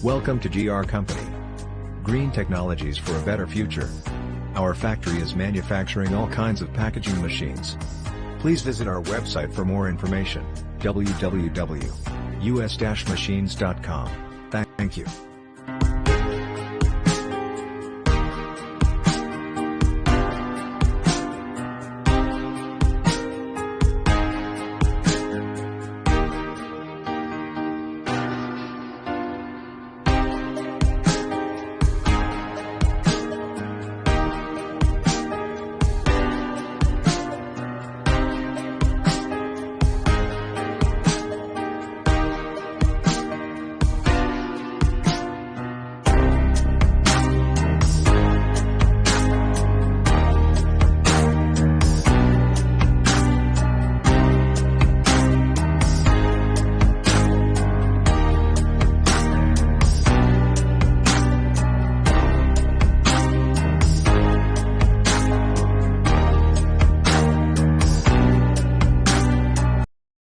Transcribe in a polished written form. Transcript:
Welcome to GR Company. Green technologies for a better future. Our factory is manufacturing all kinds of packaging machines. Please visit our website for more information, www.us-machines.com. Thank you.